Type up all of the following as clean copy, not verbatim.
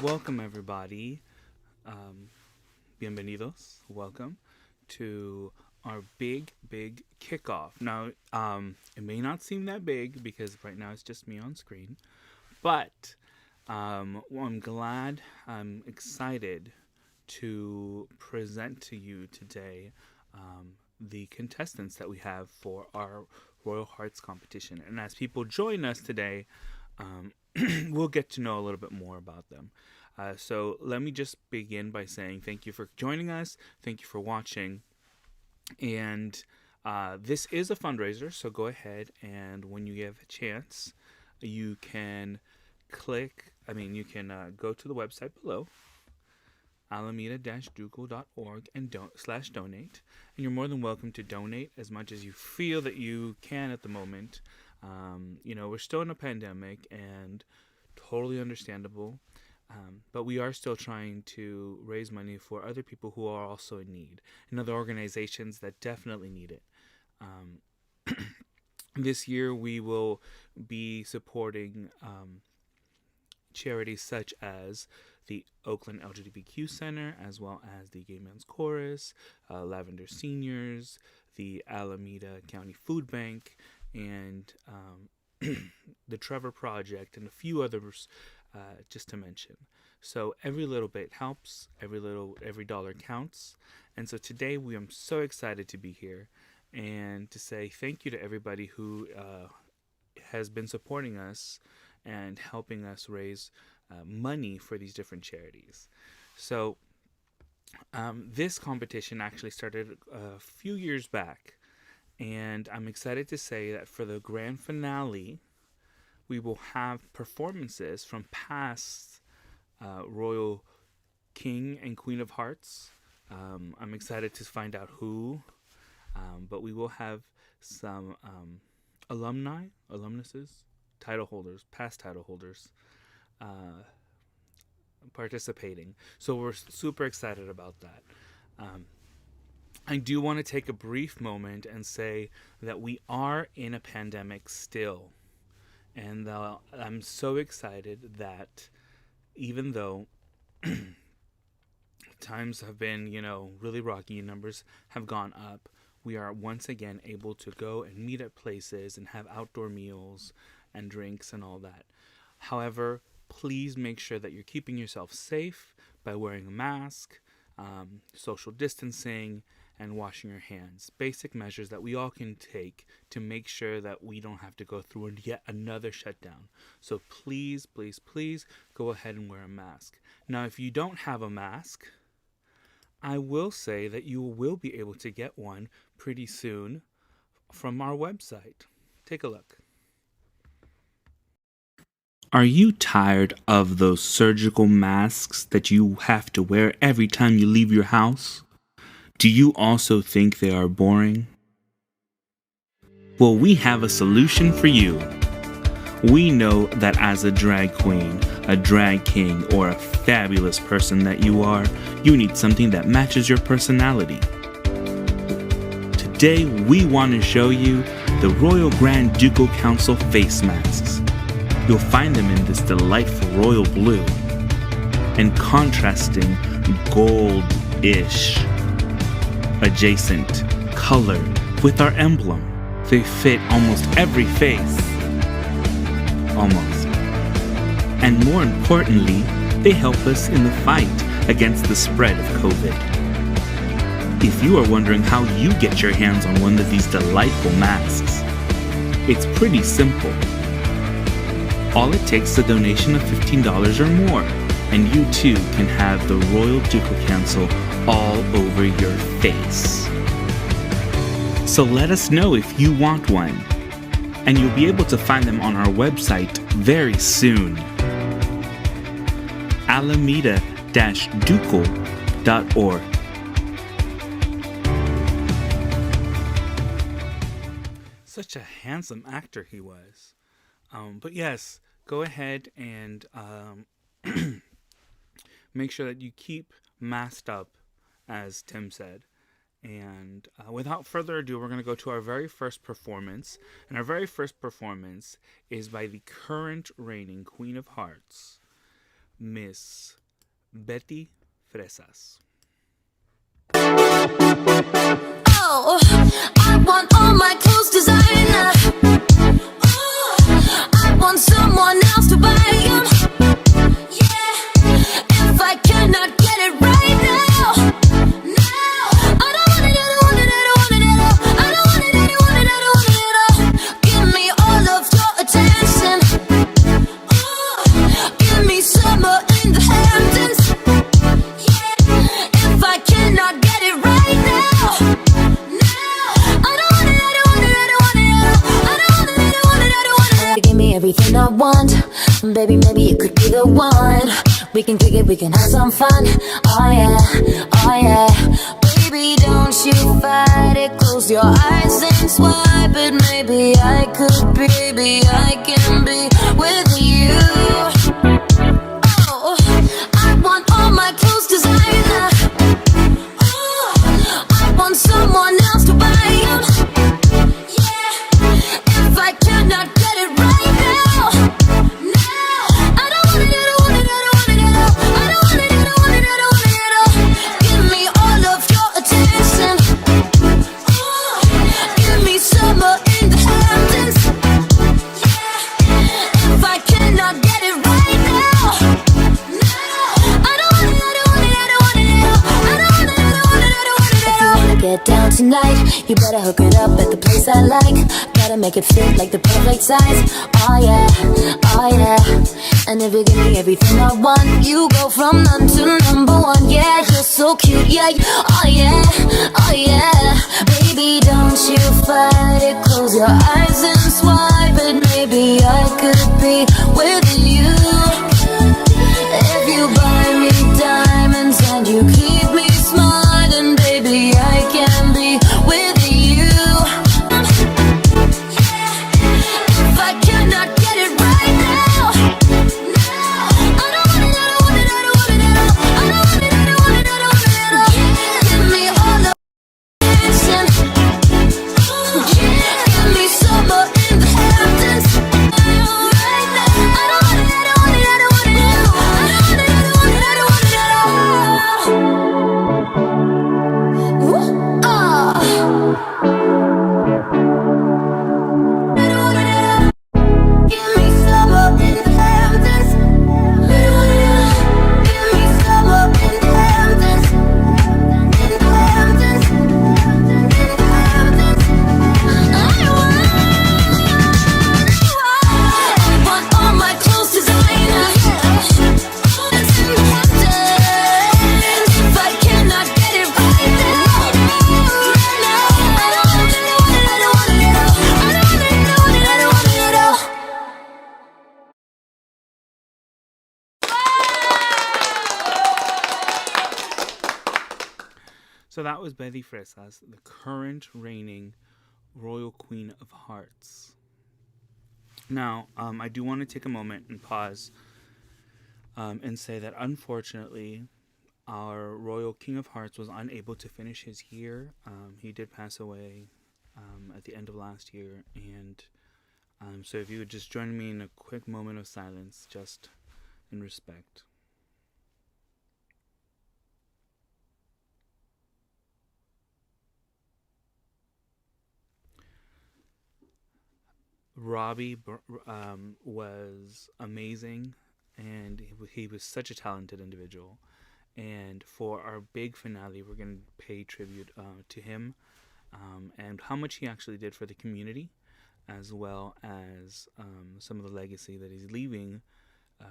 Welcome, everybody. Bienvenidos. Welcome to our big kickoff. Now, it may not seem that big because right now it's just me on screen, but I'm excited to present to you today the contestants that we have for our Royal Hearts competition. And as people join us today, we'll get to know a little bit more about them. So let me just begin by saying thank you for joining us. Thank you for watching. And this is a fundraiser, so go ahead and when you have a chance, you can go to the website below, alameda-ducal.org and /donate. And you're more than welcome to donate as much as you feel that you can at the moment. We're still in a pandemic and totally understandable. But we are still trying to raise money for other people who are also in need and other organizations that definitely need it. This year we will be supporting charities such as the Oakland LGBTQ Center, as well as the Gay Men's Chorus, Lavender Seniors, the Alameda County Food Bank, and the Trevor Project, and a few others, just to mention. So every little bit helps, every dollar counts. And so today we am so excited to be here and to say thank you to everybody who has been supporting us and helping us raise money for these different charities. So this competition actually started a few years back, and I'm excited to say that for the grand finale, we will have performances from past Royal King and Queen of Hearts. I'm excited to find out who, but we will have some alumnuses, title holders, past title holders, participating. So we're super excited about that. I do want to take a brief moment and say that we are in a pandemic still. And I'm so excited that even though times have been, really rocky, numbers have gone up, we are once again able to go and meet at places and have outdoor meals and drinks and all that. However, please make sure that you're keeping yourself safe by wearing a mask, social distancing, and washing your hands. Basic measures that we all can take to make sure that we don't have to go through yet another shutdown. So please go ahead and wear a mask. Now, if you don't have a mask, I will say that you will be able to get one pretty soon from our website. Take a look. Are you tired of those surgical masks that you have to wear every time you leave your house? Do you also think they are boring? Well, we have a solution for you. We know that as a drag queen, a drag king, or a fabulous person that you are, you need something that matches your personality. Today, we want to show you the Royal Grand Ducal Council face masks. You'll find them in this delightful royal blue and contrasting gold-ish adjacent color with our emblem. They fit almost every face. Almost. And more importantly, they help us in the fight against the spread of COVID. If you are wondering how you get your hands on one of these delightful masks, it's pretty simple. All it takes is a donation of $15 or more, and you too can have the Royal Ducal Council all over your face. So let us know if you want one, and you'll be able to find them on our website very soon. Alameda-ducal.org. Such a handsome actor he was. But yes, go ahead and make sure that you keep masked up, as Tim said. And without further ado, we're going to go to our very first performance. And our very first performance is by the current reigning Queen of Hearts, Miss Betty Fresas. Oh, I want all my clothes designer. Oh, I want someone else to buy them. Yeah, if I cannot get it right now, I don't want it, I don't want it, I don't want it at all. I don't want it, I don't want it, I don't want it at all. Give me all of your attention. Oh, give me summer in the Hamptons. Yeah, if I cannot get it right now, I don't want it, I don't want it, I don't want it at all. I don't want it, I don't want it, I don't want it. Give me everything I want, baby, maybe you could be the one. We can kick it, we can have some fun. Oh yeah, baby, don't you fight it. Close your eyes and swipe it. Maybe I could, baby, I can be with you. Oh, I want all my clothes designer. Oh, I want someone else to buy them. Yeah, if I cannot get it right now, I don't want it, I don't want it, I don't want it at all. I don't want it, I don't want it, I don't want it at all. Give me all of your attention. Oh, give me summer in the Hamptons. Yeah, if I cannot get it right now, I don't want it, I don't want it, I don't want it at all. I don't want it, I don't want it, I don't want it at all. If you wanna get down tonight, you better hook it up at the place I like. Gotta make it fit like the perfect size. Oh yeah. And if you give me everything I want, you go from none to number one. Yeah, you're so cute, yeah. Oh yeah. Baby, don't you fight it. Close your eyes and swipe it. Maybe I could be with you. If you buy me diamonds and you keep me smiling, baby, I can be with you. If I cannot get it right now, I don't want it, I don't want it, I don't want it at all. I don't want it, I don't want it, I don't want it at all. Give me all of attention. Give me summer in the Hamptons. Right now, I don't want it, I don't want it, I don't want it at all. I don't want it, I don't want it, I don't want it at all. Ooh, ah. I don't want it at all. Give me summer in the Hamptons. Give me summer in the Hamptons. In the Hamptons. In the Hamptons. I want all my clothes designer. It's in the Hamptons. If I cannot get it right now, I don't want it, I don't want it, I don't want it at all. I don't want it, I don't want it, I don't want it at all. So that was Betty Fresas, the current reigning Royal Queen of Hearts. Now, I do want to take a moment and pause and say that unfortunately, our Royal King of Hearts was unable to finish his year. He did pass away at the end of last year, and so if you would just join me in a quick moment of silence, just in respect. Robbie was amazing, and he was such a talented individual. And for our big finale, we're going to pay tribute to him and how much he actually did for the community, as well as some of the legacy that he's leaving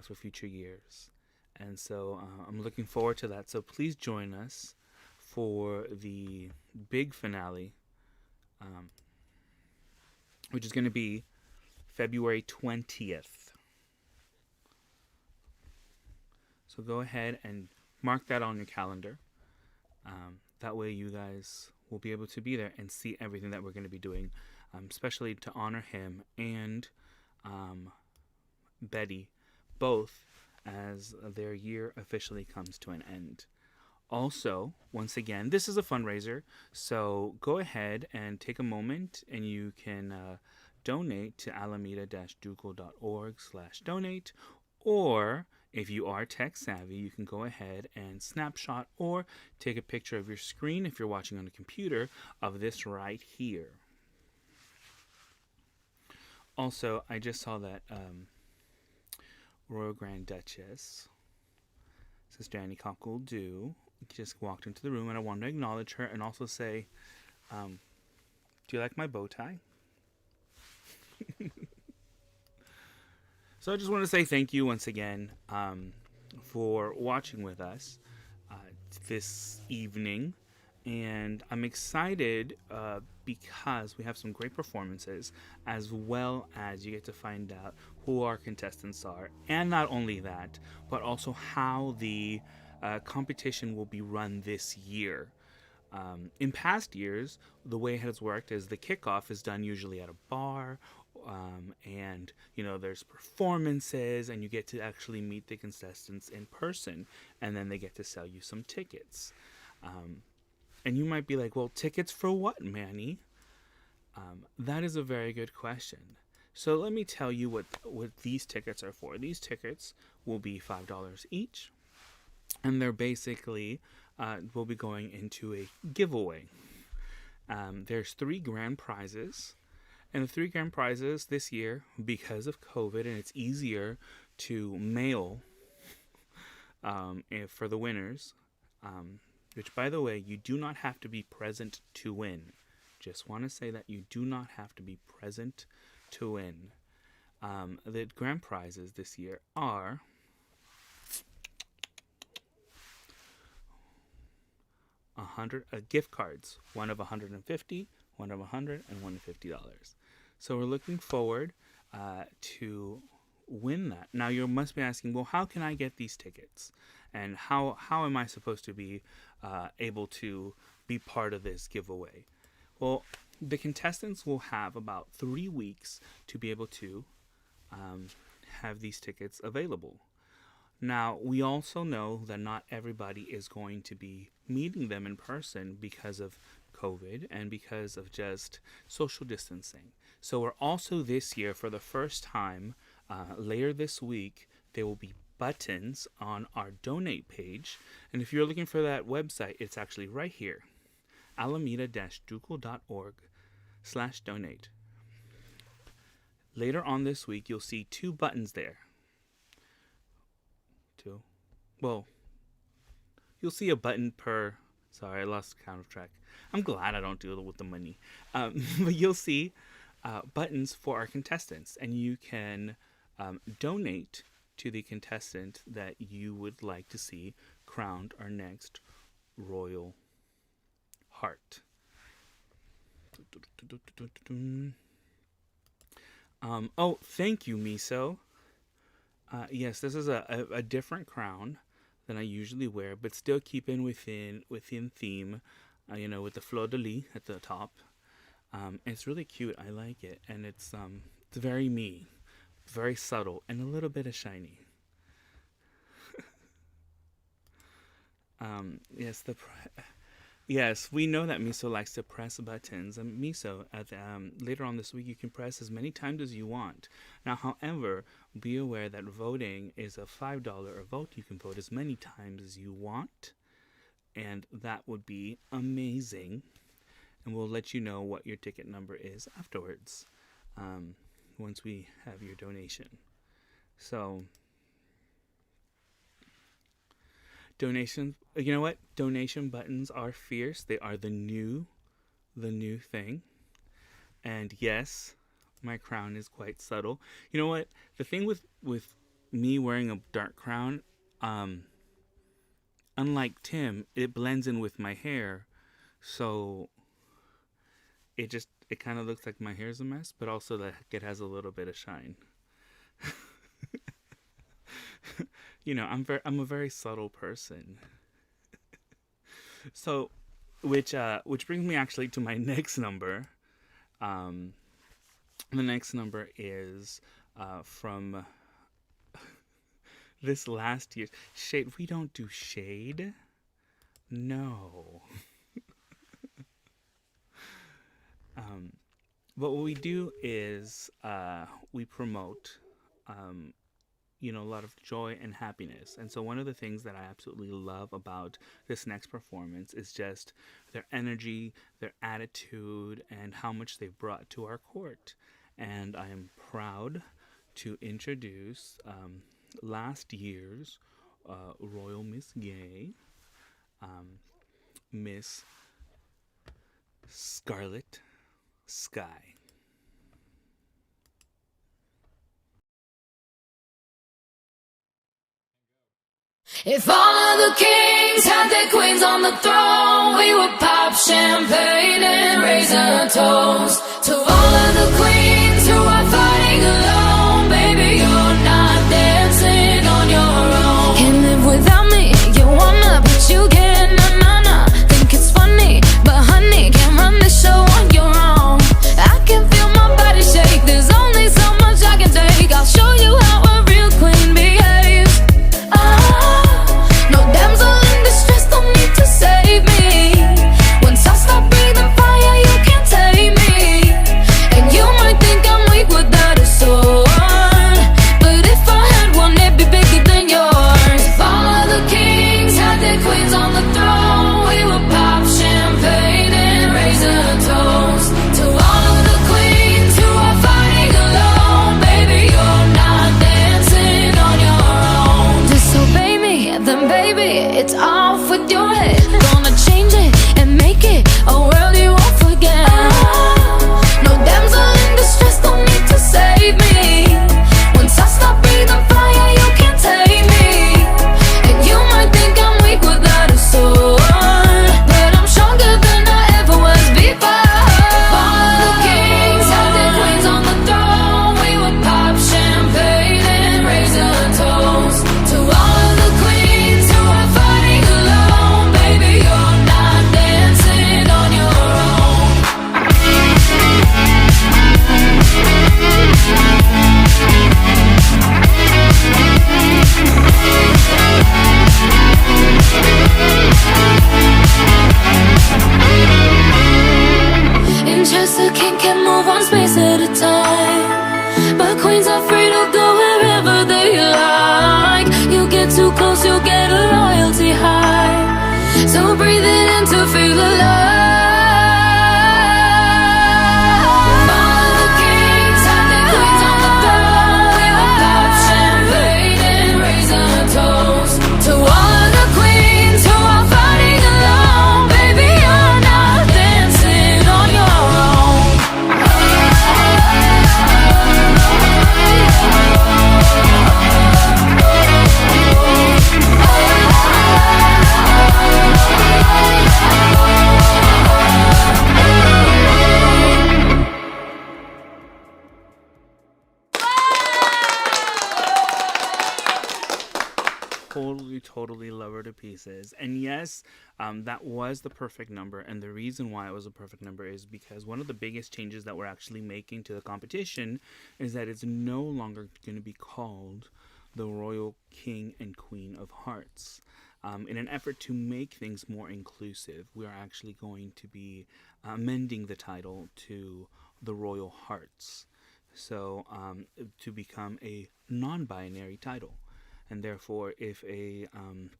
for future years. And so I'm looking forward to that. So please join us for the big finale, which is going to be February 20th. So go ahead and mark that on your calendar. That way you guys will be able to be there and see everything that we're going to be doing, especially to honor him and Betty, both as their year officially comes to an end. Also, once again, this is a fundraiser, so go ahead and take a moment and you can donate to alameda-ducal.org/donate, or If you are tech savvy, you can go ahead and snapshot or take a picture of your screen if you're watching on a computer of this right here. Also, I just saw that Royal Grand Duchess, Sister Annie Cockle-Doo, just walked into the room, and I wanted to acknowledge her and also say, do you like my bow tie? So I just want to say thank you once again for watching with us this evening. And I'm excited because we have some great performances, as well as you get to find out who our contestants are. And not only that, but also how the competition will be run this year. In past years, the way it has worked is the kickoff is done usually at a bar, and there's performances, and you get to actually meet the contestants in person, and then they get to sell you some tickets. And you might be like, well, tickets for what, Manny? That is a very good question. So let me tell you what these tickets are for. These tickets will be $5 each, and they're basically will be going into a giveaway. There's 3 grand prizes, and the 3 grand prizes this year, because of COVID, and it's easier to mail for the winners, which, by the way, you do not have to be present to win. Just want to say that you do not have to be present to win. The grand prizes this year are gift cards, one of $150, one of $100, and one of $50. So we're looking forward to win that. Now you must be asking, well, how can I get these tickets, and how am I supposed to be able to be part of this giveaway? Well, the contestants will have about 3 weeks to be able to have these tickets available. Now, we also know that not everybody is going to be meeting them in person because of COVID and because of just social distancing. So we're also this year, for the first time, later this week, there will be buttons on our donate page. And if you're looking for that website, it's actually right here, alameda-dical.org/donate. Later on this week, you'll see 2 buttons there. Well, you'll see a button per. Sorry, I lost count of track. I'm glad I don't deal with the money. But you'll see buttons for our contestants, and you can donate to the contestant that you would like to see crowned our next royal heart. Oh, thank you, Miso. Yes, this is a different crown than I usually wear, but still keeping within theme, with the fleur de lis at the top. It's really cute. I like it, and it's very me, very subtle, and a little bit of shiny. Yes, we know that Miso likes to press buttons. And Miso, later on this week, you can press as many times as you want. Now, however, be aware that voting is a $5 vote. You can vote as many times as you want, and that would be amazing. And we'll let you know what your ticket number is afterwards, once we have your donation. So, donation. You know what? Donation buttons are fierce. They are the new thing. And yes, my crown is quite subtle. You know what? The thing with me wearing a dark crown, unlike Tim, it blends in with my hair, so it kind of looks like my hair's a mess, but also that it has a little bit of shine. I'm a very subtle person. So, which brings me actually to my next number. The next number is from this last year's shade. We don't do shade. No. But what we do is we promote a lot of joy and happiness. And so one of the things that I absolutely love about this next performance is just their energy, their attitude, and how much they've brought to our court. And I am proud to introduce last year's Royal Miss Gay, Miss Scarlet Sky. If all of the kings had their queens on the throne, we would pop champagne and raise a toast to all of the queens who are fighting alone. Baby, you're not dancing on your own. Can't live without me, you wanna, but you can't, nah. Think it's funny, but honey, can't run the show on your own. I can feel my body shake, there's only so much I can take. I'll show you how a real queen behaves. No damsel in distress, don't need to save me. Once I stop breathing fire, you can't tame me. And you might think I'm weak without a sword, but if I had one, it'd be bigger than yours. If all of the kings had their queens on the throne, we would pop champagne and raise a toast to all of the queens who are fighting alone. Baby, you're not dancing on your own. Disobey me, then baby, it's off with your head. Gonna change it and make it a world you won't forget. No damsel in distress, don't need to save me. Once I stop breathing fire, you can't take me. And you might think I'm weak without a sword, but I'm stronger than I ever was before. If all of the kings had their queens on the throne, we would pop champagne and raise a toast to all of the queens who are fighting alone. Baby, you're not dancing on your own. In chess, a king can move one space at a time, but queens are free to go wherever they like. You get too close, you'll get a royalty high. So breathe it in to feel alive. All of the kings had their queens on the throne. We would pop champagne and raise a toast to all of the queens who are fighting alone. Baby, you're not dancing on your own. Totally love her to pieces. And yes, that was the perfect number. And the reason why it was a perfect number is because one of the biggest changes that we're actually making to the competition is that it's no longer going to be called the Royal King and Queen of Hearts. In an effort to make things more inclusive, we are actually going to be amending the title to the Royal Hearts. So to become a non-binary title. And therefore, if a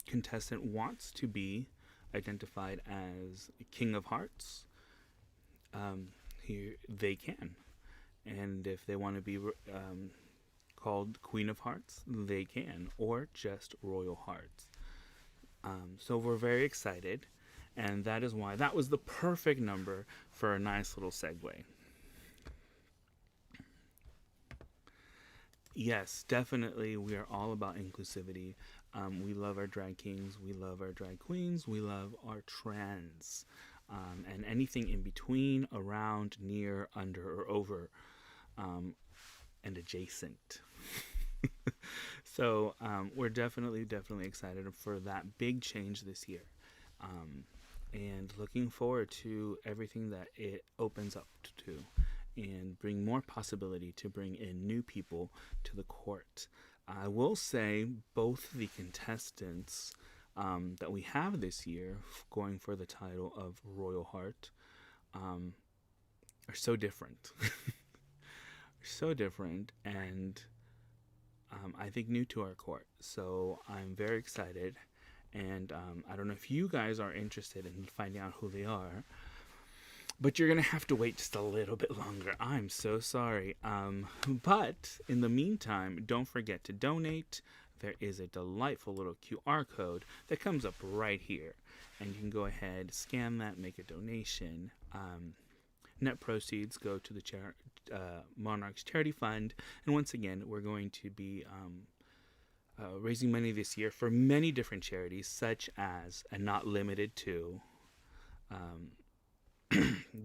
contestant wants to be identified as King of Hearts, here they can. And if they want to be called Queen of Hearts, they can, or just Royal Hearts. So we're very excited, and that is why that was the perfect number for a nice little segue. Yes, definitely. We are all about inclusivity. We love our drag kings. We love our drag queens. We love our trans. And anything in between, around, near, under, or over, and adjacent. So we're definitely excited for that big change this year. And looking forward to everything that it opens up to. And bring more possibility to bring in new people to the court. I will say both the contestants that we have this year going for the title of Royal Heart are so different. So different, and I think, new to our court. So I'm very excited. And I don't know if you guys are interested in finding out who they are, but you're going to have to wait just a little bit longer. I'm so sorry. But in the meantime, don't forget to donate. There is a delightful little QR code that comes up right here. And you can go ahead, scan that, make a donation. Net proceeds go to the Monarchs Charity Fund. And once again, we're going to be raising money this year for many different charities, such as, and not limited to,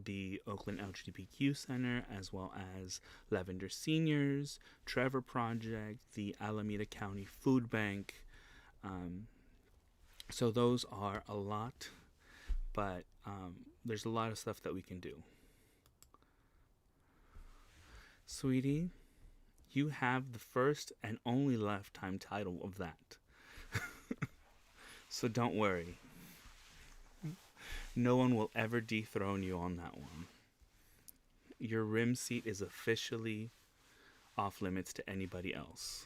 the Oakland LGBTQ Center, as well as Lavender Seniors, Trevor Project, the Alameda County Food Bank. So those are a lot, but there's a lot of stuff that we can do. Sweetie, you have the first and only lifetime title of that. So don't worry. No one will ever dethrone you on that one. Your rim seat is officially off limits to anybody else.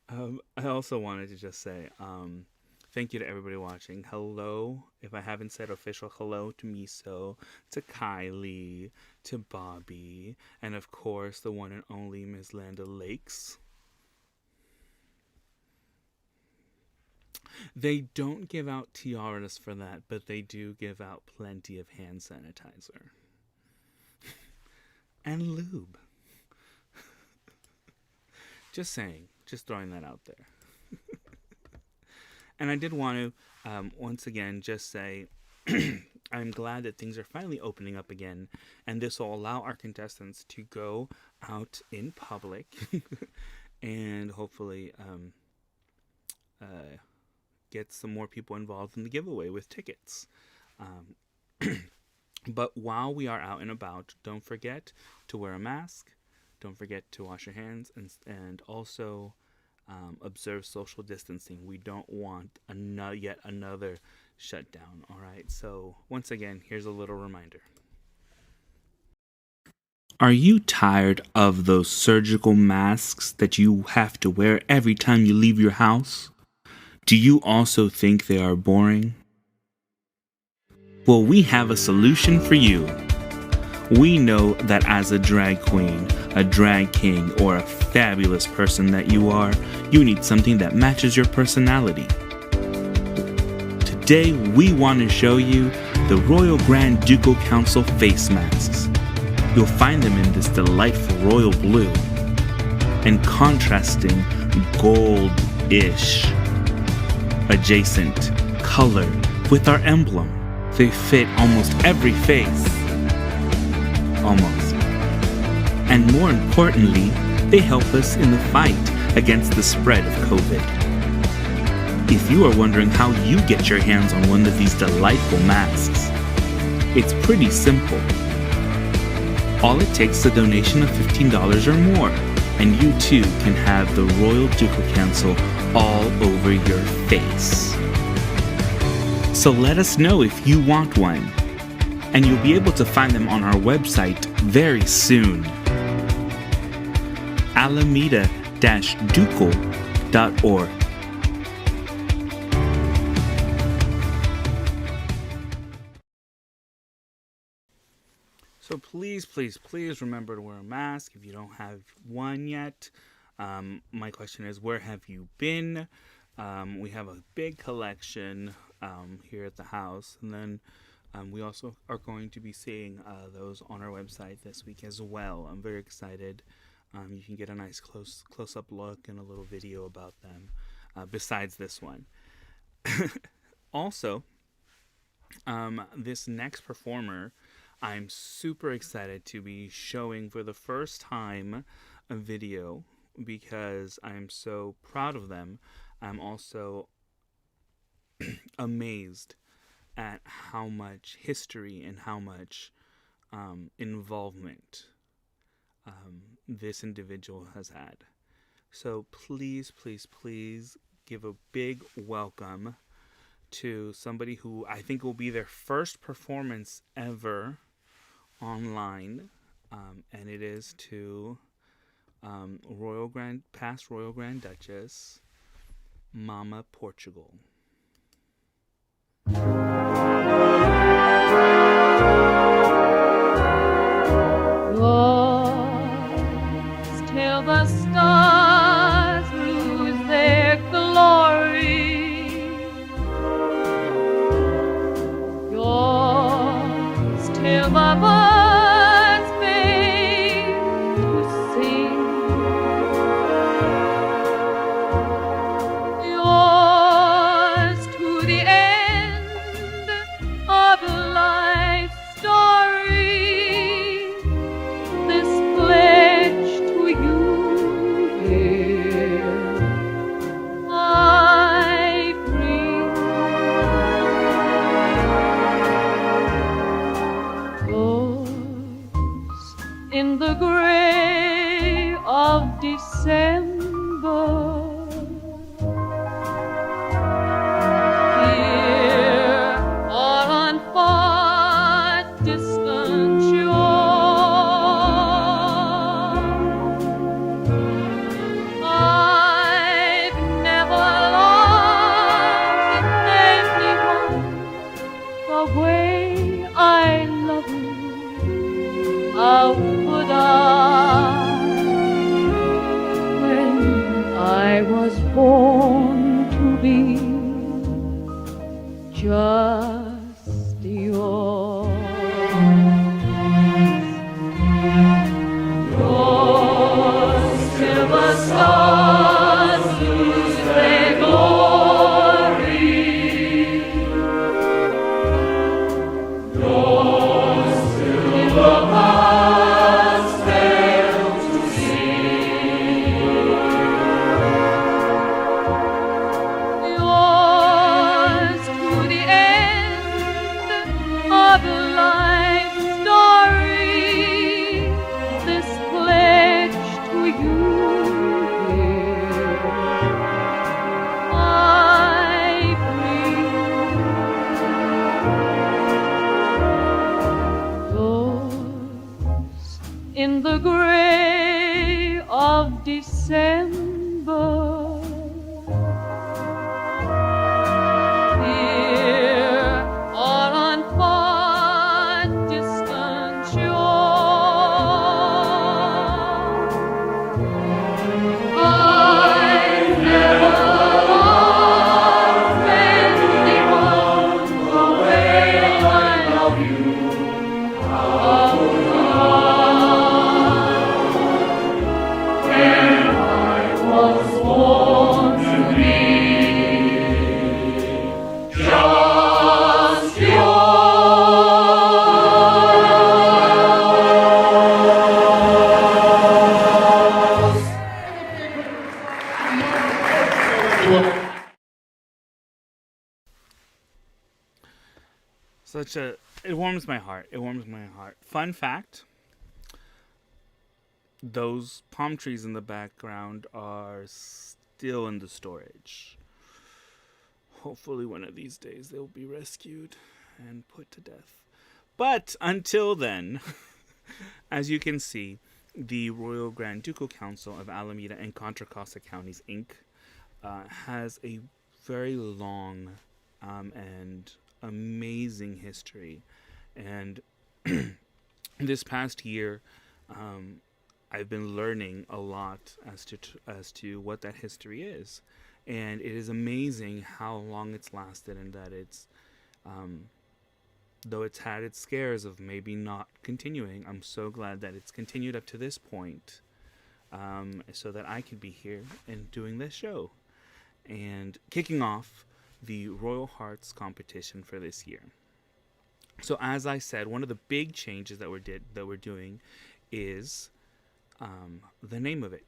I also wanted to just say thank you to everybody watching. Hello, if I haven't said official hello, to Miso, to Kylie, to Bobby, and of course the one and only Miss Landa Lakes. They don't give out tiaras for that, but they do give out plenty of hand sanitizer. And lube. Just saying. Just throwing that out there. And I did want to, once again, just say I'm glad that things are finally opening up again. And this will allow our contestants to go out in public and hopefully get some more people involved in the giveaway with tickets. But while we are out and about, don't forget to wear a mask. Don't forget to wash your hands and also observe social distancing. We don't want yet another shutdown. All right. So once again, here's a little reminder. Are you tired of those surgical masks that you have to wear every time you leave your house? Do you also think they are boring? Well, we have a solution for you. We know that as a drag queen, a drag king, or a fabulous person that you are, you need something that matches your personality. Today, we want to show you the Royal Grand Ducal Council face masks. You'll find them in this delightful royal blue and contrasting gold-ish adjacent color with our emblem. They fit almost every face. Almost. And more importantly, they help us in the fight against the spread of COVID. If you are wondering how you get your hands on one of these delightful masks, it's pretty simple. All it takes is a donation of $15 or more, and you too can have the Royal Ducal Council all over your face. So let us know if you want one, and you'll be able to find them on our website very soon. Alameda-ducal.org. So please, please, please remember to wear a mask if you don't have one yet. My question is, where have you been? We have a big collection here at the house, and then we also are going to be seeing those on our website this week as well. I'm very excited. You can get a nice close-up look and a little video about them besides this one. Also, this next performer, I'm super excited to be showing for the first time a video because I'm so proud of them. I'm also amazed at how much history and how much involvement this individual has had. So please, please, please give a big welcome to somebody who I think will be their first performance ever online, and it is to Past Royal Grand Duchess, Mama Portugal. Yours till the stars lose their glory. Yours till the birds fade to sing. Yours to the end of life's story. This pledge to you here I bring. Yours in the gray of December. Here or on far distant shore, I've never loved anyone the way I love you. How could I, when I was born to be just yours? Yours till the stars lose their glory. Yours till the past fail to see. Yours to the end of life's story. This pledge to you here I bring. Yours in the gray of December. Here or on far distant shore, I've never loved anyone the way I love you. How could I, when I was born to be just yours? It warms my heart. It warms my heart. Fun fact: those palm trees in the background are still in the storage. Hopefully, one of these days they'll be rescued and put to death. But until then, as you can see, the Royal Grand Ducal Council of Alameda and Contra Costa Counties, Inc. Has a very long and amazing history. And this past year, I've been learning a lot as to what that history is, and it is amazing how long it's lasted, and that it's though it's had its scares of maybe not continuing, I'm so glad that it's continued up to this point, so that I could be here and doing this show and kicking off the Royal Hearts competition for this year. So as I said, one of the big changes that we're doing is the name of it,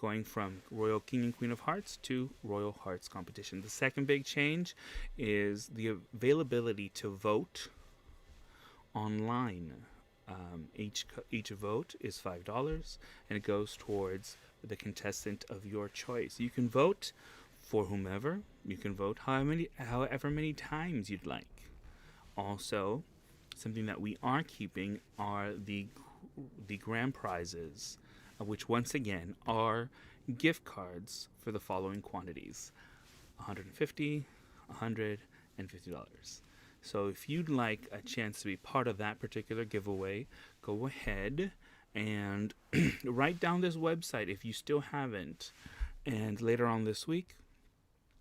going from Royal King and Queen of Hearts to Royal Hearts Competition. The second big change is the availability to vote online. Each vote is $5, and it goes towards the contestant of your choice. You can vote for whomever. You can vote however many times you'd like. Also, something that we are keeping are the grand prizes which once again are gift cards for the following quantities: $150, $150. So if you'd like a chance to be part of that particular giveaway, go ahead and write down this website if you still haven't. And later on this week,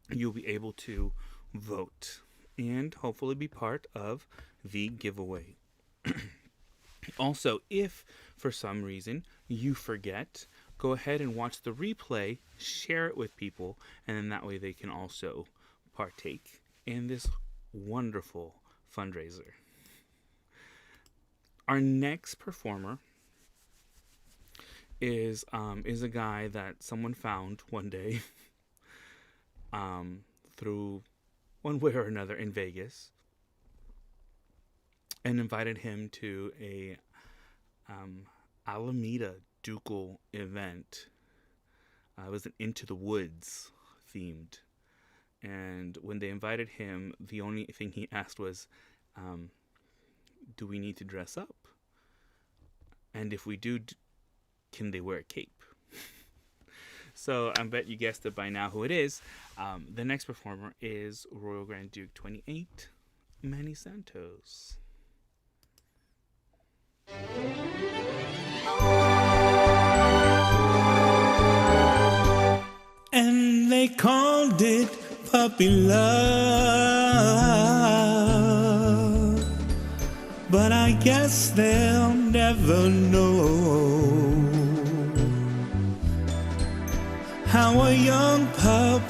you'll be able to vote and hopefully be part of the giveaway. Also, if for some reason you forget, go ahead and watch the replay, share it with people, and then that way they can also partake in this wonderful fundraiser. Our next performer is a guy that someone found one day through one way or another in Vegas, and invited him to a Alameda Dical event. It was an Into the Woods themed. And when they invited him, the only thing he asked was, do we need to dress up? And if we do, can they wear a cape? So I bet you guessed it by now who it is. The next performer is Royal Grand Duke 28, Manny Santos. And they called it puppy love, but I guess they'll never know how a young pup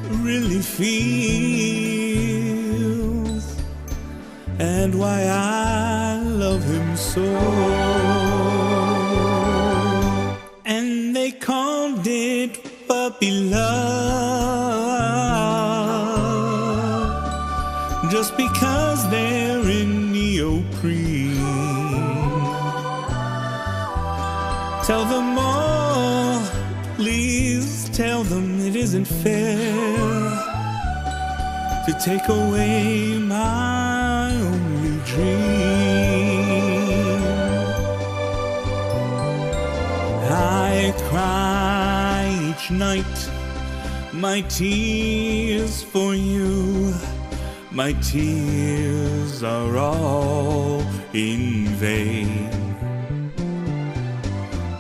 really feels, and why I love him so. And they called it puppy love just because they're in neoprene. Tell them all, please tell them it isn't fair to take away my only dream. I cry each night my tears for you. My tears are all in vain.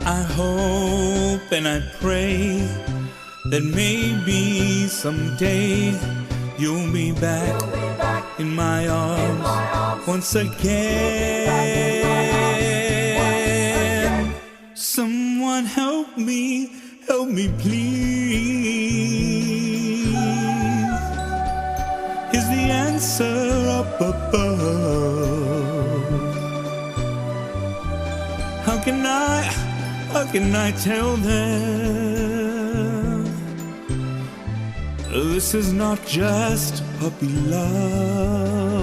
I hope and I pray that maybe someday you'll be back in my arms once again. Someone help me please. Is the answer up above? How can I tell them this is not just puppy love?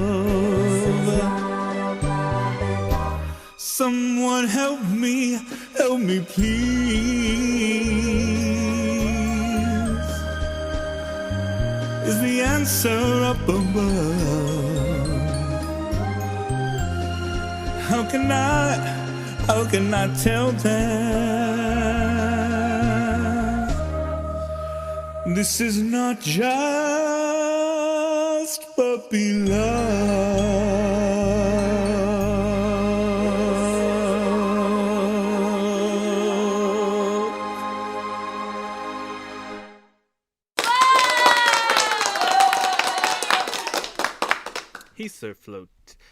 Someone help me please. Is the answer up above? How can I tell them this is not just puppy love?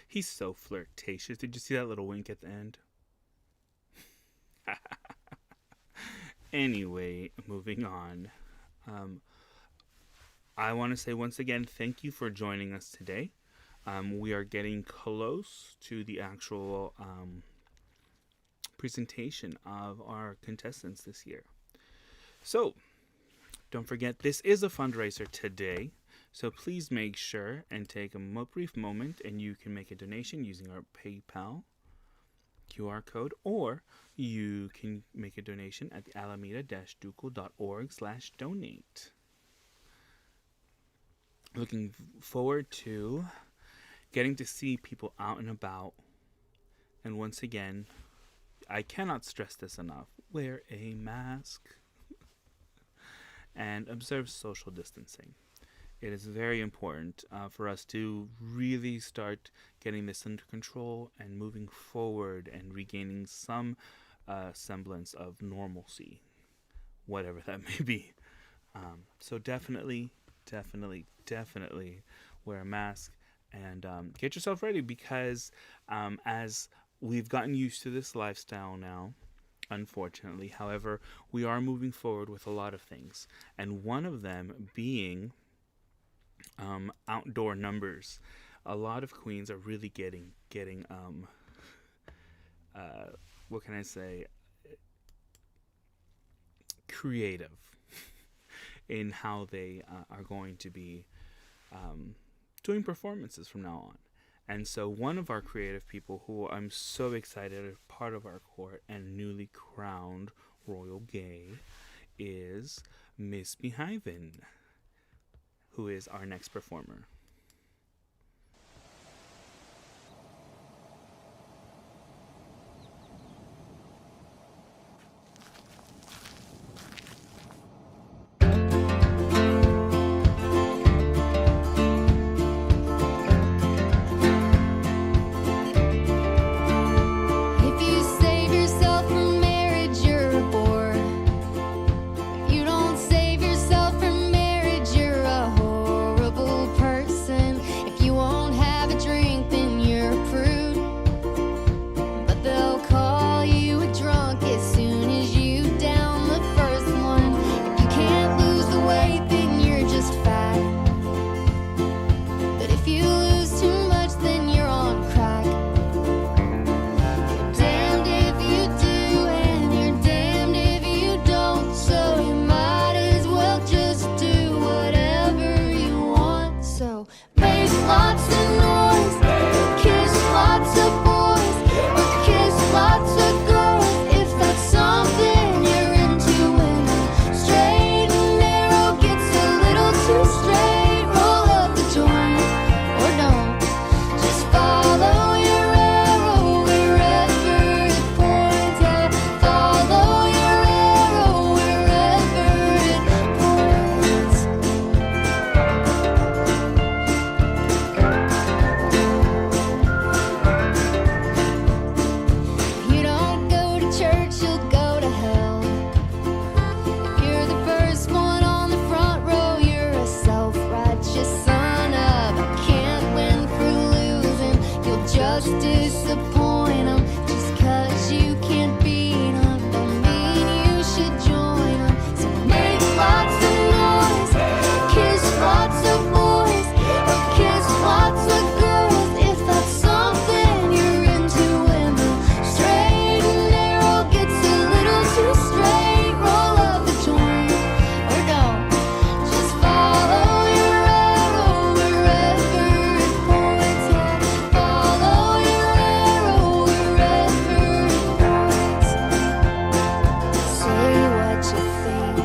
He's so flirtatious. Did you see that little wink at the end? Anyway, moving on. I want to say once again, thank you for joining us today. We are getting close to the actual presentation of our contestants this year. So, don't forget, this is a fundraiser today. So please make sure and take a brief moment, and you can make a donation using our PayPal QR code, or you can make a donation at the alameda-ducal.org/donate. Looking forward to getting to see people out and about. And once again, I cannot stress this enough. Wear a mask and observe social distancing. It is very important for us to really start getting this under control and moving forward and regaining some semblance of normalcy, whatever that may be. So definitely wear a mask and get yourself ready, because as we've gotten used to this lifestyle now, unfortunately, however, we are moving forward with a lot of things, and one of them being outdoor numbers. A lot of queens are really getting what can I say, creative in how they are going to be doing performances from now on. And so one of our creative people who I'm so excited is part of our court and newly crowned Royal Gay is Miss Behaven, who is our next performer. If you save yourself from marriage, you're a bore. If you don't save yourself from marriage, you're a horrible person. If you won't have a drink, then you're a prude. But they'll call you a drunk as soon as you down the first one. If you can't lose the weight, then you're just fat. But if you lose too much, then you're on crack. Damned if you do, and you're damned if you don't. So you might as well just do whatever you want. So make lots of noise, kiss lots of boys, or kiss lots of girls if that's something you're into. When the straight and narrow gets a little too straight, roll up the joint or don't. Just follow your arrow wherever it points at. Follow your arrow wherever it points. If you don't go to church, you'll go to hell. If you're the first one on the front row, you're a self-righteous son of I can't win for losing. You'll just disappoint 'em. Just 'cause you can't beat 'em don't mean you should join 'em. So make lots of noise, kiss lots of boys, or kiss lots of girls if that's something you're into. When the straight and narrow gets a little too straight, roll up the joint or don't. Just follow your arrow wherever it points at. Follow your arrow wherever it points. Say what you think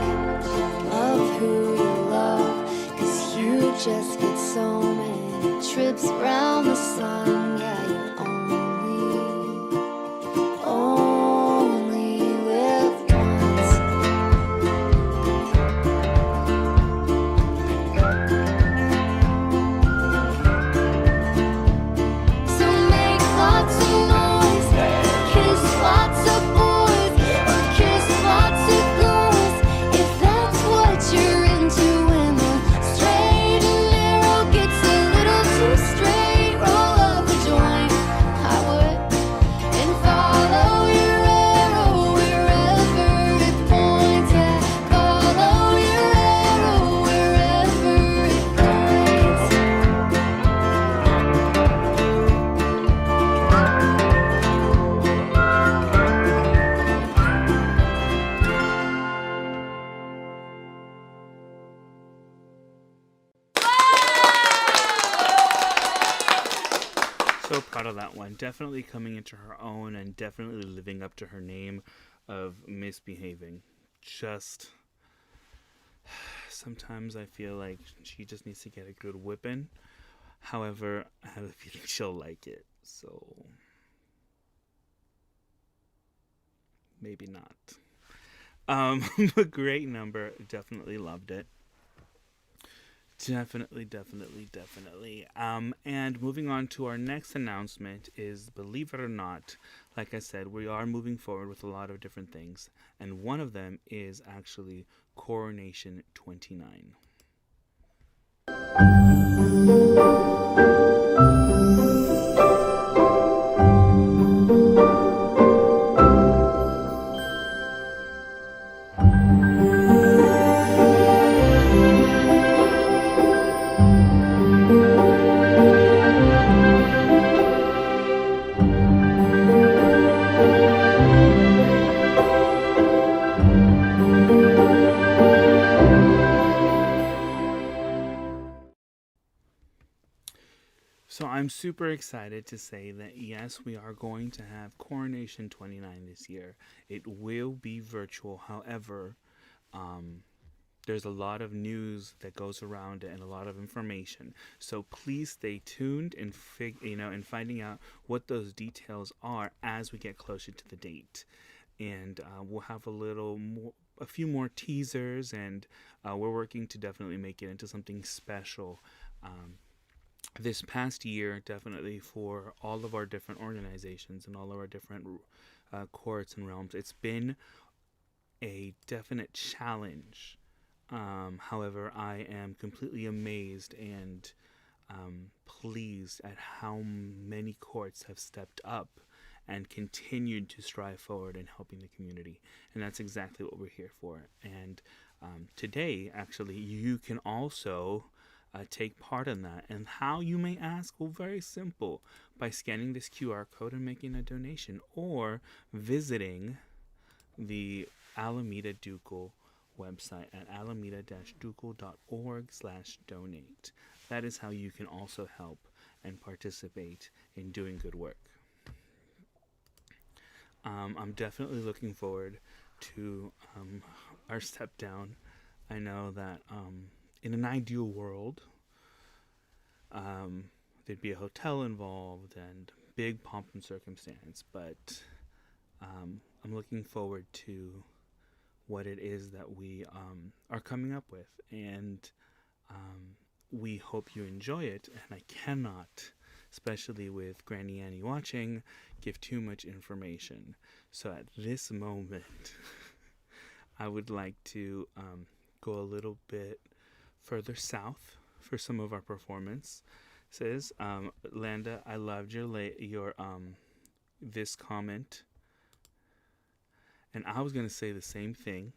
of who you love, 'cause you just get so many trips around the sun. Yeah, you only live once. So make lots of noise, kiss lots of boys, or kiss lots of girls if that's what you're into. When the straight and narrow gets a little too straight, roll up a joint, I would, and follow your arrow wherever it points at. Follow your arrow wherever it points. So proud of that one. Definitely coming into her own and definitely living up to her name of misbehaving. Just sometimes I feel like she just needs to get a good whipping. However, I have a feeling she'll like it. So maybe not. But great number. Definitely loved it. Definitely. And moving on to our next announcement is, believe it or not, like I said, we are moving forward with a lot of different things. And one of them is actually Coronation 29. So I'm super excited to say that yes, we are going to have Coronation 29 this year. It will be virtual. However, there's a lot of news that goes around it and a lot of information. So please stay tuned and finding out what those details are as we get closer to the date. And we'll have a few more teasers, and we're working to definitely make it into something special. This past year, definitely for all of our different organizations and all of our different courts and realms, it's been a definite challenge. However, I am completely amazed and pleased at how many courts have stepped up and continued to strive forward in helping the community. And that's exactly what we're here for. And today, actually, you can also take part in that. And how, you may ask? Well, very simple. By scanning this QR code and making a donation, or visiting the Alameda Dical website at alameda-ducal.org/donate. That is how you can also help and participate in doing good work. I'm definitely looking forward to our step down. I know that in an ideal world, there'd be a hotel involved and big pomp and circumstance, but I'm looking forward to what it is that we are coming up with, and we hope you enjoy it. And I cannot, especially with Granny Annie watching, give too much information. So at this moment, I would like to go a little bit further south for some of our performances. Landa, I loved your this comment, and I was gonna say the same thing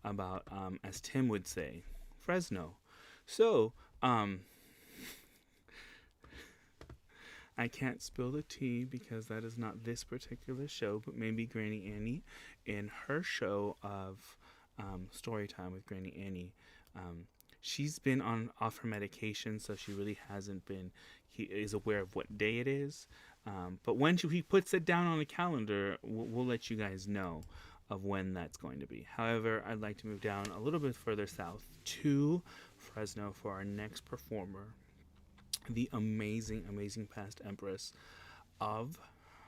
about as Tim would say, Fresno. So I can't spill the tea because that is not this particular show, but maybe Granny Annie in her show of Story Time with Granny Annie. She's been off her medication, so she really hasn't been. He is aware of what day it is, but when he puts it down on the calendar, we'll let you guys know of when that's going to be. However, I'd like to move down a little bit further south to Fresno for our next performer, the amazing past Empress of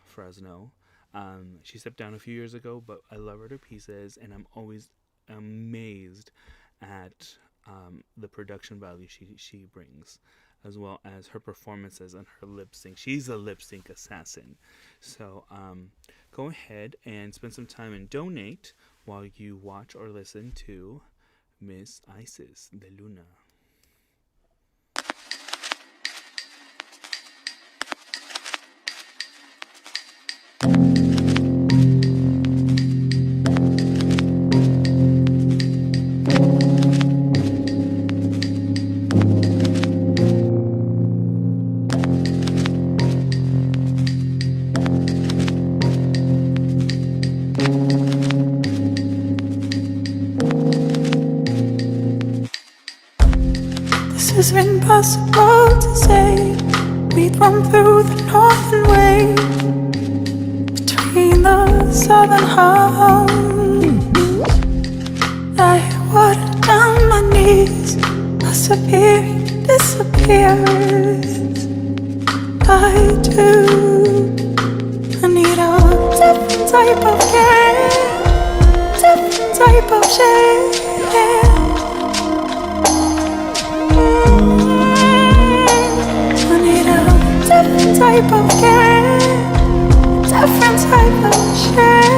Fresno. She stepped down a few years ago, but I love her to pieces, and I'm always amazed at the production value she brings, as well as her performances and her lip sync. She's a lip sync assassin. So go ahead and spend some time and donate while you watch or listen to Miss Isis de Luna. It's impossible to say. We'd run through the northern way, between the southern homes. I would have down my knees, persevering, disappears. I do. I need a different type of care, different type of shade. I need a different type of care, different type of shade.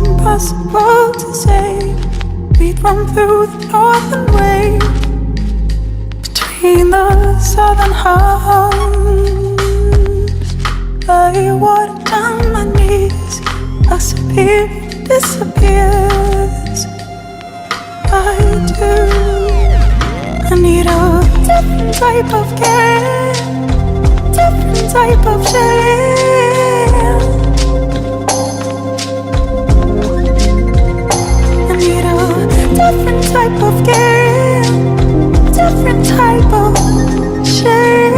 Impossible to say. We'd run through the northern way, between the southern homes. I water down my knees, a spirit disappears. I do. I need a different type of care, different type of shade. Different type of game, different type of shame.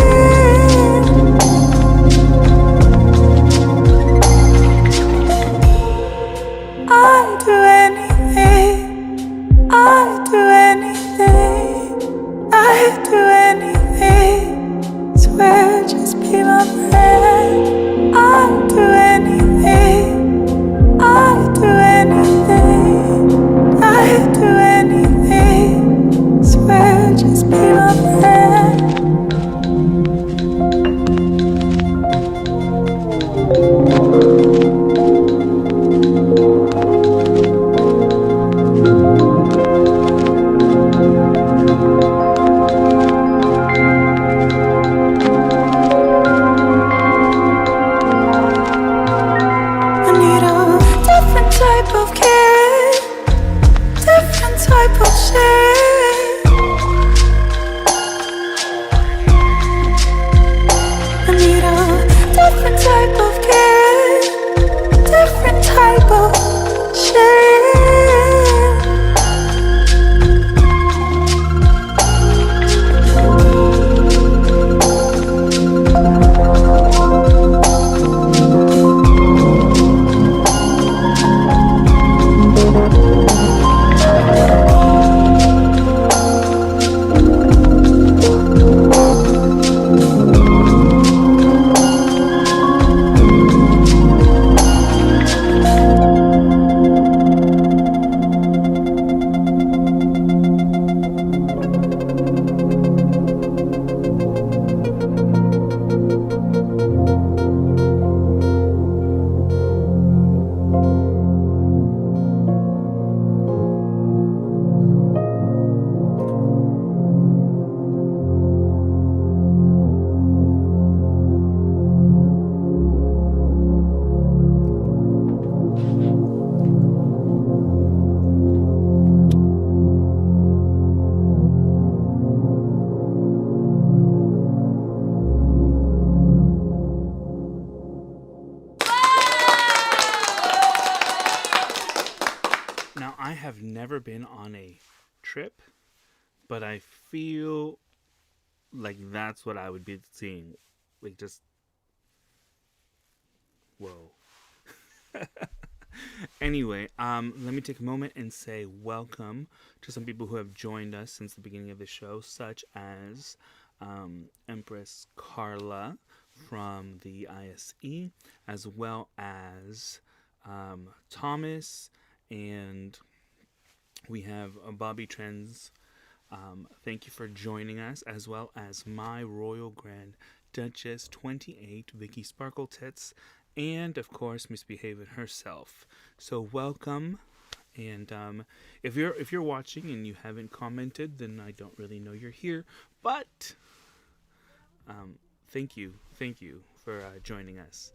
I'd do anything, I'd do anything, I'd do anything. Swear, just be my friend. I'd do anything, I'd do anything, I'd do anything. Swear, just be my friend. I need a different type of care, different type of shade. I need a different type of care, different type of shade. Now, I have never been on a trip, but I feel like that's what I would be seeing. Like, just. Whoa. Anyway, let me take a moment and say welcome to some people who have joined us since the beginning of the show, such as Empress Carla from the ISE, as well as Thomas, and we have Bobby Trends. Thank you for joining us, as well as my Royal Grand Duchess 28, Vicky Sparkle Tits, and of course Misbehaving herself. So welcome, and if you're watching and you haven't commented, then I don't really know you're here, but thank you for joining us.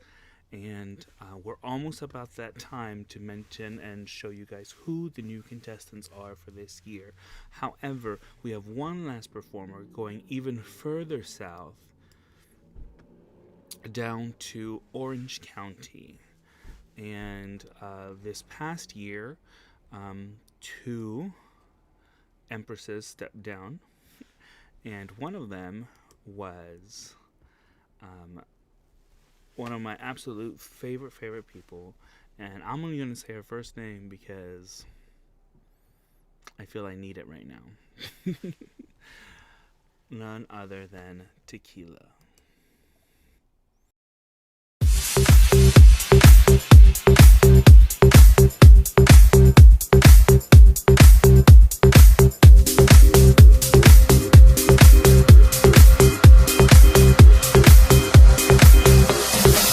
And we're almost about that time to mention and show you guys who the new contestants are for this year. However, we have one last performer going even further south, down to Orange County. And this past year, 2 empresses stepped down, and one of them was one of my absolute favorite people, and I'm only going to say her first name because I feel I need it right now. None other than Tequila.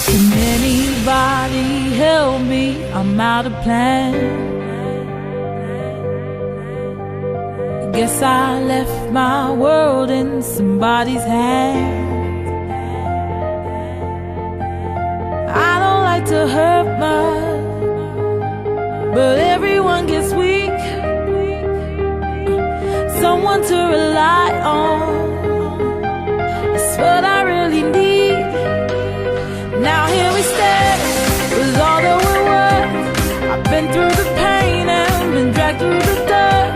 Can anybody help me? I'm out of plan. Guess I left my world in somebody's hands. I don't like to hurt much, but everyone gets weak. Someone to rely on, that's what I really need. Now here we stand, with all that we're worth. I've been through the pain and been dragged through the dirt.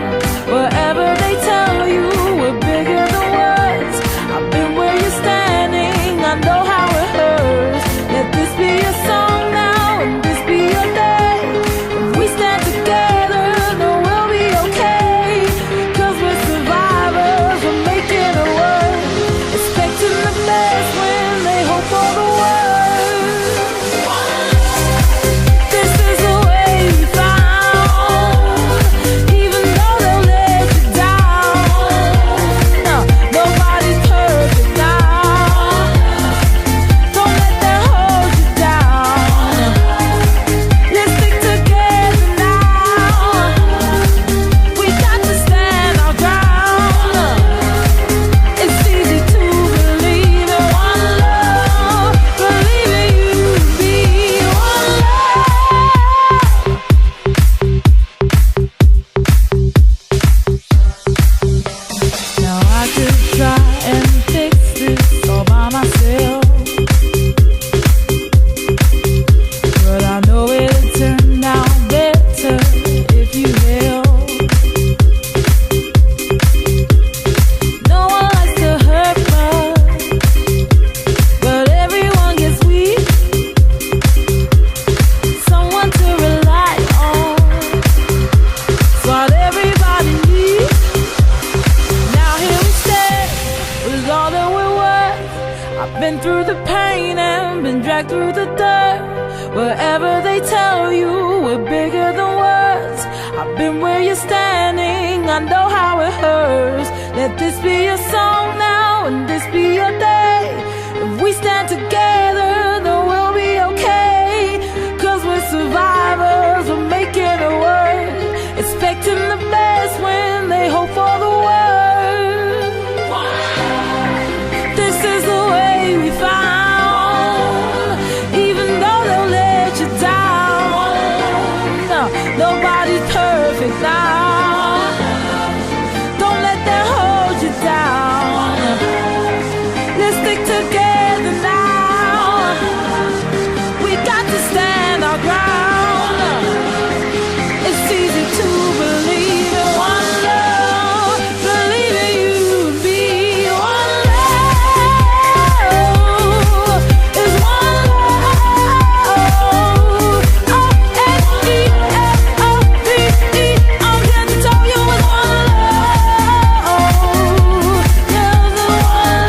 Whatever they tell you, we're bigger than words. I've been where you're standing, I know how it hurts. Let this be your song now, and this be your day. If we stand together, then we'll be okay. 'Cause we're survivors, we're making it work. Expecting the best when they hope for the worst. This is the way we found. Even though they'll let you down, no, nobody's perfect now. Don't let that hold you down. Let's stick together now. We got to stand our ground. It's easy to believe in one love, believe in you and me, one love. Now I could try and fix this all by myself, but I know it'll turn out better if you help. No one likes to hurt much, but everyone gets weak. Someone to rely on, it's what everybody needs. Now here we stand, with all that we're worth. I've been through the pain and been dragged through the dirt. Whatever they tell you, we're bigger than words. I've been where you're standing, I know how it hurts. Let this be your song now, and this be your day. If we stand together, then we'll be okay. 'Cause we're survivors, we're making it work. Expecting the best when they hope for the worst. This is the way we found. Even though they'll let you down, no, nobody's perfect now. Don't let that hold you down. Let's stick together now. We got to stand our ground. It's easy to believe in one love, believe in you and me. One love is one love. O-N-E-L-O-V-E. I'm here to tell you it's one love. Yeah, it's one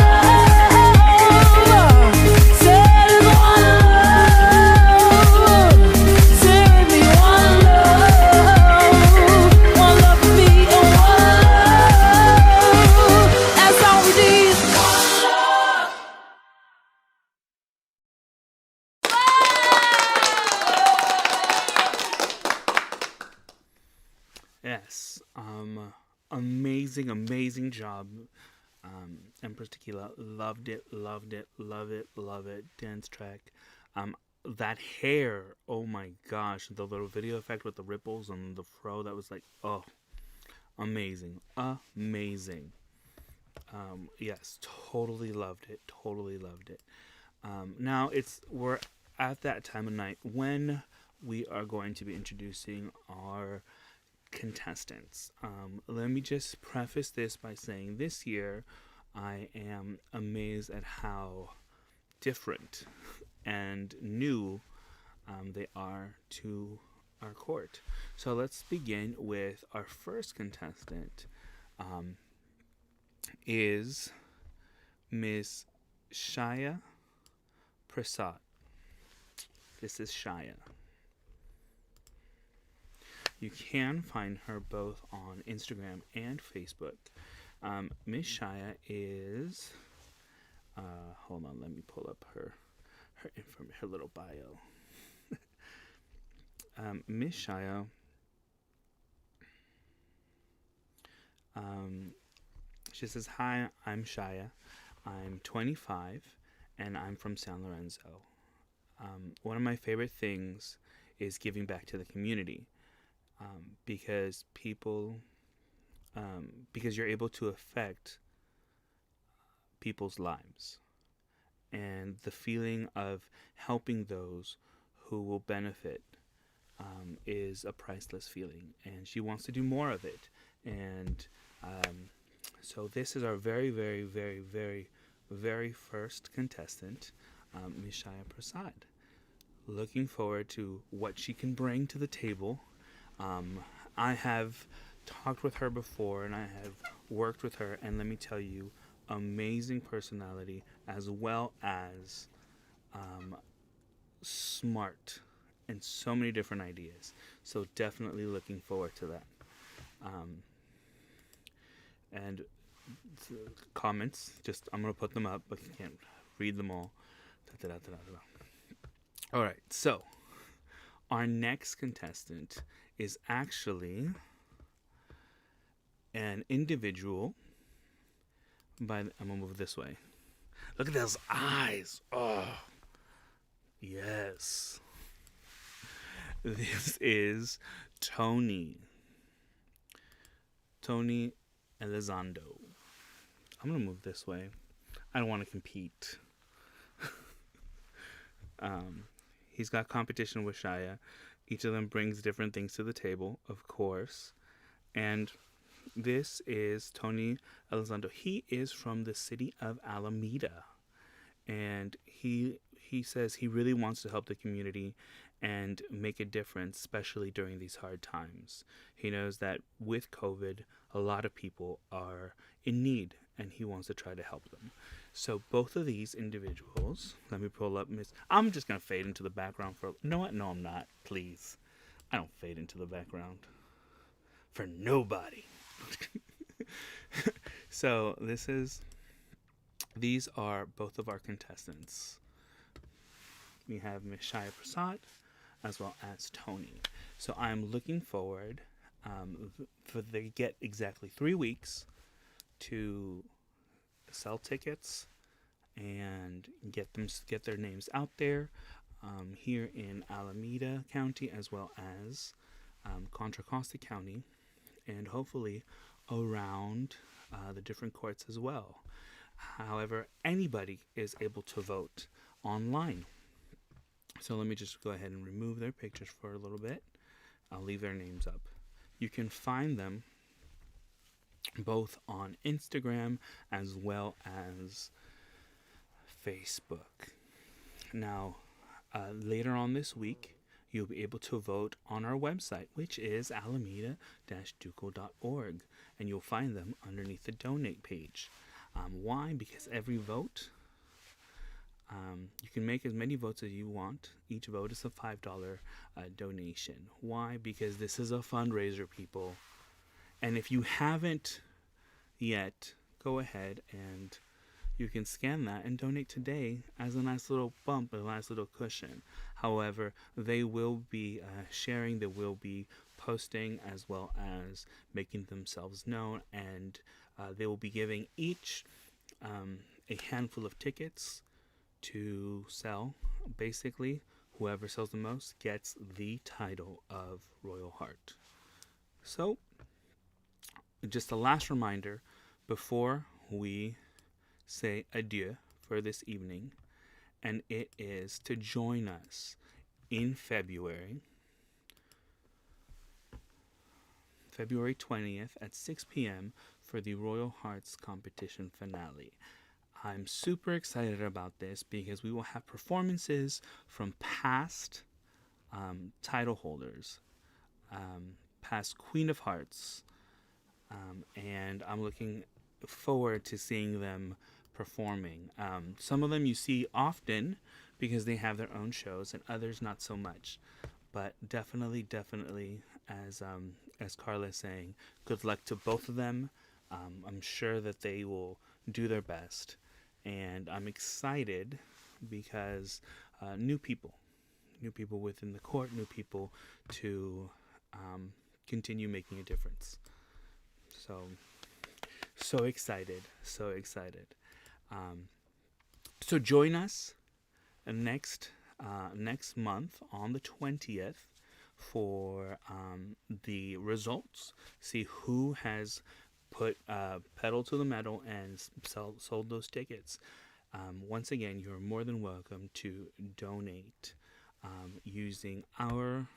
love. Say it's one love. Say with me, one love. One love for me and one love. That's all we need. One love. Yes, amazing job, Empress Tequila. Loved it, love it. Dance track, that hair. Oh my gosh, the little video effect with the ripples on the fro. That was like, oh, amazing. Yes, totally loved it. Now we're at that time of night when we are going to be introducing our contestants. Let me just preface this by saying this year I am amazed at how different and new they are to our court. So let's begin with our first contestant. Is Miss Shaya Prasad. This is Shaya. You can find her both on Instagram and Facebook. Miss Shaya is. Hold on, let me pull up her little bio. Miss Shaya. She says, "Hi, I'm Shaya. I'm 25, and I'm from San Lorenzo. One of my favorite things is giving back to the community, because because you're able to affect people's lives, and the feeling of helping those who will benefit is a priceless feeling, and she wants to do more of it. And so this is our very, very, very, very, very first contestant, Ms. Shaya Prasad. Looking forward to what she can bring to the table. I have talked with her before, and I have worked with her, and let me tell you, amazing personality as well as smart and so many different ideas. So definitely looking forward to that. And comments, just I'm gonna put them up, but you can't read them all. All right, so our next contestant is actually an individual I'm gonna move this way. Look at those eyes. Oh, yes. This is Tony Elizondo. I'm gonna move this way. I don't want to compete. He's got competition with Shaya. Each of them brings different things to the table, of course. And this is Tony Elizondo. He is from the city of Alameda. And he says he really wants to help the community and make a difference, especially during these hard times. He knows that with COVID, a lot of people are in need, and he wants to try to help them. So both of these individuals, let me pull up I'm just going to fade into the background you know what? No, I'm not. Please. I don't fade into the background for nobody. So these are both of our contestants. We have Ms. Shaya Prasad as well as Tony. So I'm looking forward they get exactly 3 weeks to sell tickets and get their names out there here in Alameda County as well as Contra Costa County, and hopefully around the different courts as well. However, anybody is able to vote online. So let me just go ahead and remove their pictures for a little bit. I'll leave their names up. You can find them both on Instagram as well as Facebook. Now, later on this week, you'll be able to vote on our website, which is alameda-dical.org, and you'll find them underneath the donate page. Why? Because every vote, you can make as many votes as you want. Each vote is a $5 donation. Why? Because this is a fundraiser, people. And if you haven't yet, go ahead and you can scan that and donate today as a nice little bump, a nice little cushion. However, they will be sharing, they will be posting as well as making themselves known, and they will be giving each a handful of tickets to sell. Basically, whoever sells the most gets the title of Royal Heart. So, just a last reminder before we say adieu for this evening, and it is to join us in February February 20th at 6 p.m. for the Royal Hearts competition finale. I'm super excited about this because we will have performances from past title holders, past Queen of Hearts, and I'm looking forward to seeing them performing. Some of them you see often because they have their own shows, and others not so much. But definitely, as Carla is saying, good luck to both of them. I'm sure that they will do their best, and I'm excited because new people within the court, new people to continue making a difference. So excited, so excited. So join us next month on the 20th for the results. See who has put pedal to the metal and sold those tickets. Once again, you're more than welcome to donate using our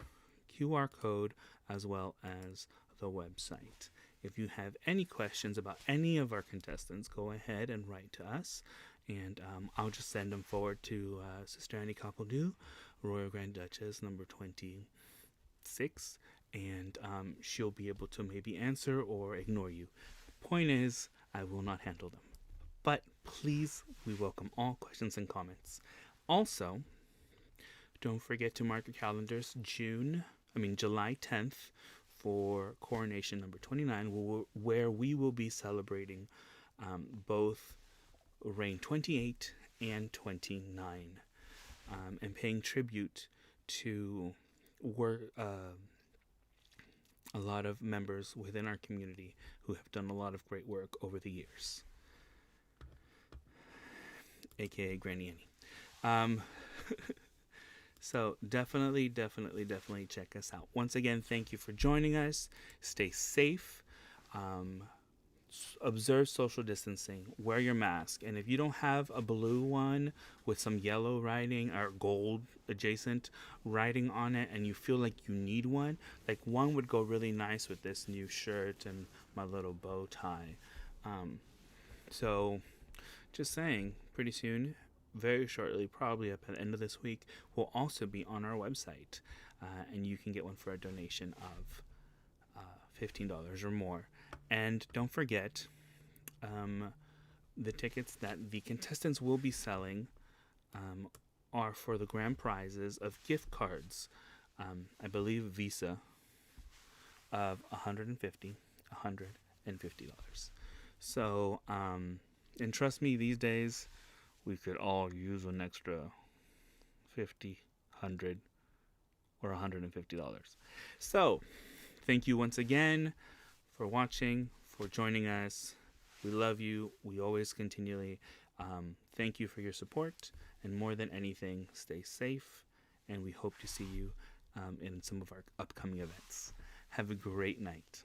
QR code as well as the website. If you have any questions about any of our contestants, go ahead and write to us, and I'll just send them forward to Sister Annie Coppledue, Royal Grand Duchess, number 26, and she'll be able to maybe answer or ignore you. Point is, I will not handle them. But please, we welcome all questions and comments. Also, don't forget to mark your calendars July 10th for Coronation number 29, where we will be celebrating both reign 28 and 29, and paying tribute to a lot of members within our community who have done a lot of great work over the years, aka Granny Annie. So definitely check us out. Once again, thank you for joining us. Stay safe. Observe social distancing. Wear your mask. And if you don't have a blue one with some yellow writing or gold adjacent writing on it, and you feel like you need one, like one would go really nice with this new shirt and my little bow tie. So just saying, pretty soon, very shortly, probably up at the end of this week, will also be on our website, and you can get one for a donation of $15 or more. And don't forget, the tickets that the contestants will be selling are for the grand prizes of gift cards, I believe Visa, of $150. So, and trust me, these days, we could all use an extra $50, $100, or $150. So, thank you once again for watching, for joining us. We love you. We always continually thank you for your support. And more than anything, stay safe. And we hope to see you in some of our upcoming events. Have a great night.